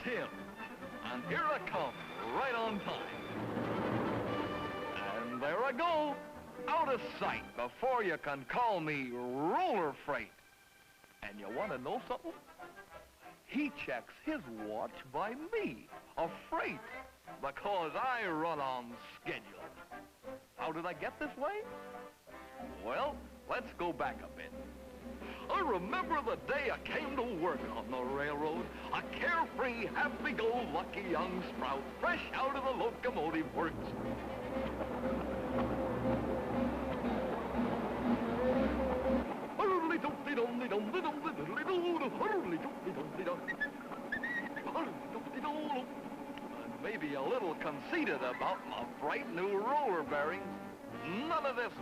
Tim, and here I come, right on time. And there I go, out of sight before you can call me roller freight. And you want to know something? He checks his watch by me, a freight, because I run on schedule. How did I get this way? Well, let's go back a bit. I remember the day I came to work on the railroad, a carefree, happy-go-lucky young sprout, fresh out of the locomotive works. And maybe a little conceited about my bright new roller bearings. None of this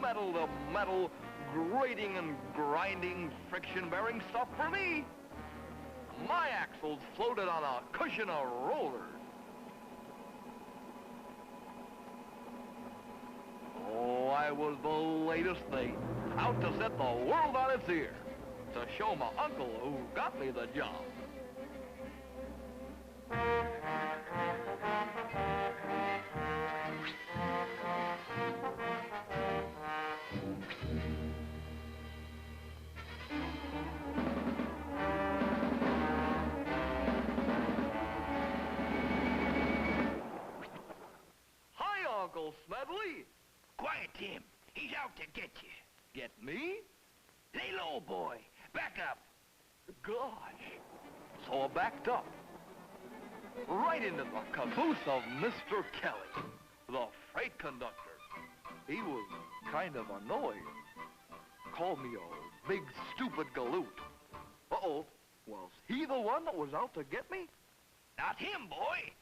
metal-to-metal grating and grinding friction bearing stuff for me. My axles floated on a cushion of rollers. Oh, I was the latest thing, out to set the world on its ear, to show my uncle who got me the job. Hi, Uncle Smedley. Quiet, Tim. He's out to get you. Get me? Lay low, boy. Back up. Gosh. So I backed up. Right into the caboose of Mr. Kelly, the freight conductor. He was kind of annoyed. Called me a big, stupid galoot. Uh-oh. Was he the one that was out to get me? Not him, boy.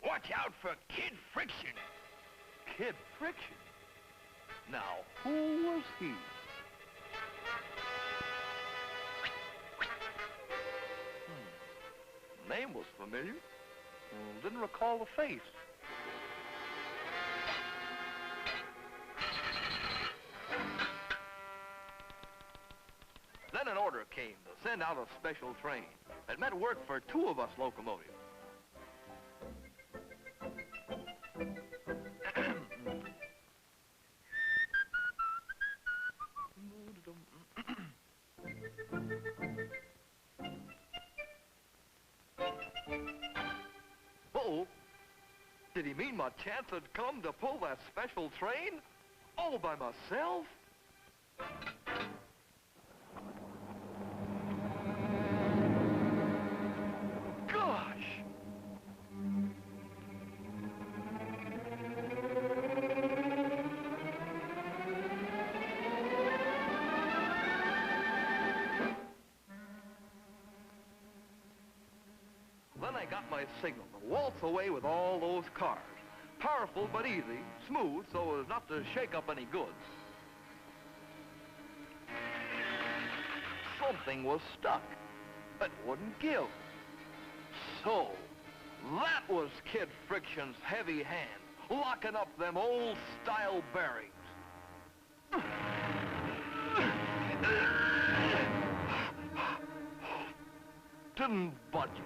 Watch out for Kid Friction. Kid Friction? Now, who was he? Name was familiar. Didn't recall the face. Then an order came to send out a special train. It meant work for 2 of us locomotives. Uh-oh. Did he mean my chance had come to pull that special train all by myself? Gosh! Then I got my signal to waltz away with all those cars. Powerful but easy, smooth so as not to shake up any goods. Something was stuck. It wouldn't give. So, that was Kid Friction's heavy hand, locking up them old-style bearings. Didn't budge it.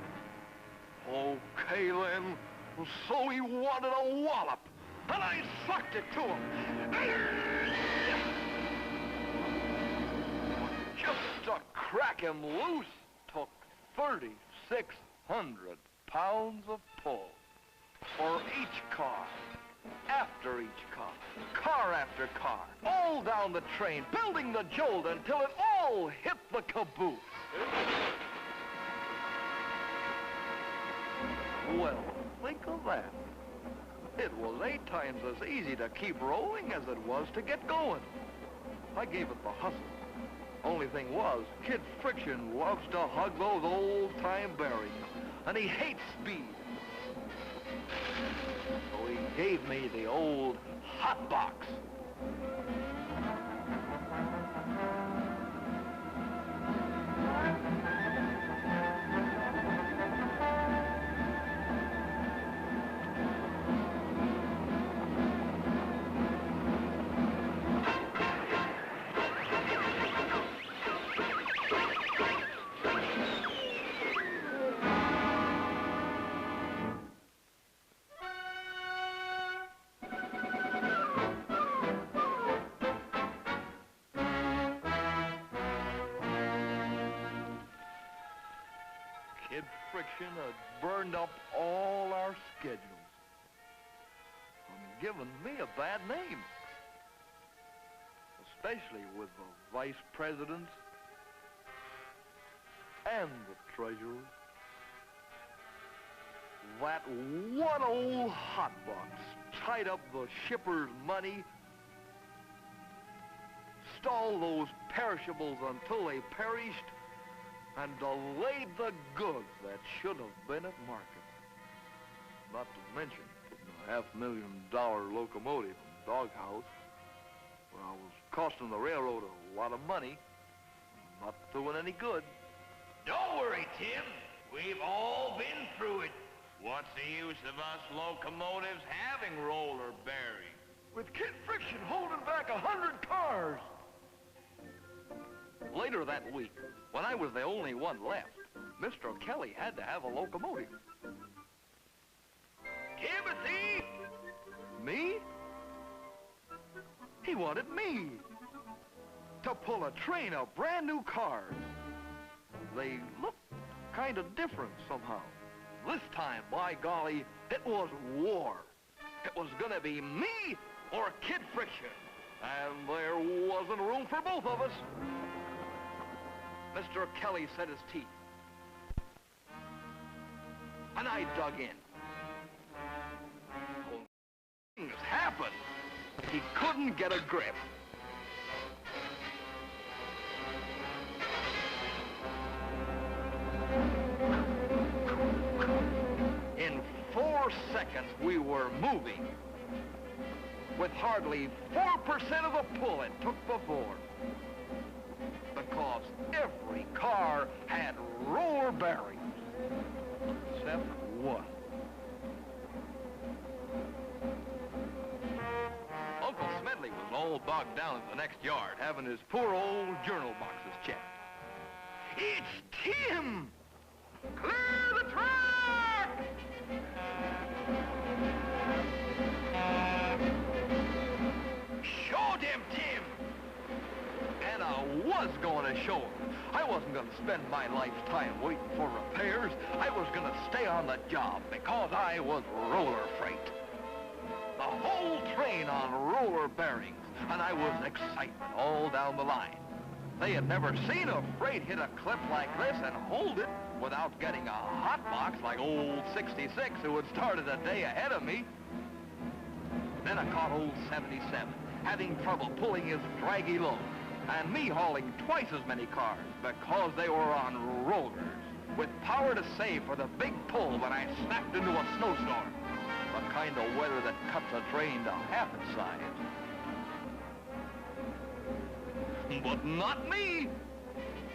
Okay, then. So he wanted a wallop, and I sucked it to him. Just to crack him loose took 3,600 pounds of pull. For each car, after each car, car after car, all down the train, building the jolt until it all hit the caboose. Well, think of that. It was 8 times as easy to keep rolling as it was to get going. I gave it the hustle. Only thing was, Kid Friction loves to hug those old-time bearings, and he hates speed. So he gave me the old hot box. friction had burned up all our schedules and given me a bad name, especially with the vice presidents and the treasurers. That one old hotbox tied up the shipper's money, stalled those perishables until they perished, and delayed the goods that should have been at market. Not to mention the $500,000 locomotive and doghouse, well, was costing the railroad a lot of money, not doing any good. Don't worry, Tim. We've all been through it. What's the use of us locomotives having roller bearings? With kid friction holding back 100 cars. Later that week, when I was the only one left, Mr. Kelly had to have a locomotive. Timothy! Me? He wanted me to pull a train of brand new cars. They looked kind of different somehow. This time, by golly, it was war. It was gonna be me or Kid Friction, and there wasn't room for both of us. Mr. Kelly set his teeth, and I dug in. When things happened, he couldn't get a grip. In 4 seconds, we were moving with hardly 4% of the pull it took before. Because every car had roller bearings, except one. Uncle Smedley was all bogged down in the next yard, having his poor old journal boxes checked. It's Tim! Clear the track! Show them, Tim! And I was going to show him. I wasn't going to spend my lifetime waiting for repairs. I was going to stay on the job because I was roller freight. The whole train on roller bearings, and I was excitement all down the line. They had never seen a freight hit a cliff like this and hold it without getting a hot box like old 66 who had started a day ahead of me. Then I caught old 77, having trouble pulling his draggy load, and me hauling twice as many cars because they were on rollers, with power to save for the big pull when I snapped into a snowstorm, the kind of weather that cuts a train to half its size. But not me.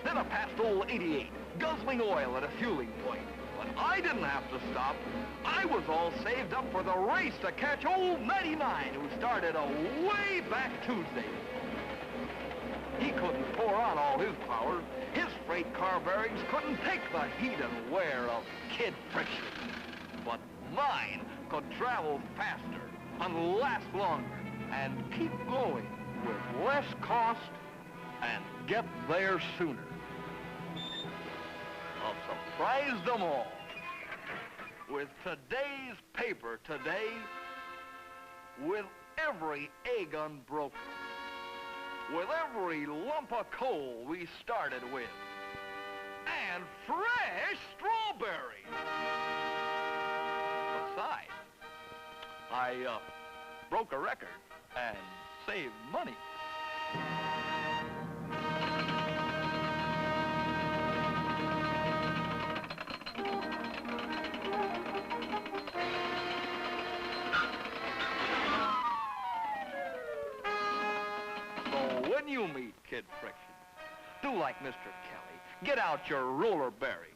Then I passed old 88, guzzling oil at a fueling point. But I didn't have to stop. I was all saved up for the race to catch old 99, who started way back Tuesday. He couldn't pour on all his power. His freight car bearings couldn't take the heat and wear of Kid Friction. But mine could travel faster and last longer and keep going with less cost and get there sooner. I'll surprise them all with today's paper today, with every egg unbroken, with every lump of coal we started with, and fresh strawberries. Besides, I broke a record and saved money. When you meet Kid Friction, do like Mr. Kelly. Get out your roller bearings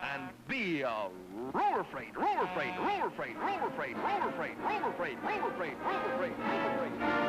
and be a roller freight, roller freight, roller freight, roller freight, roller freight, roller freight, roller freight, roller freight, roller freight.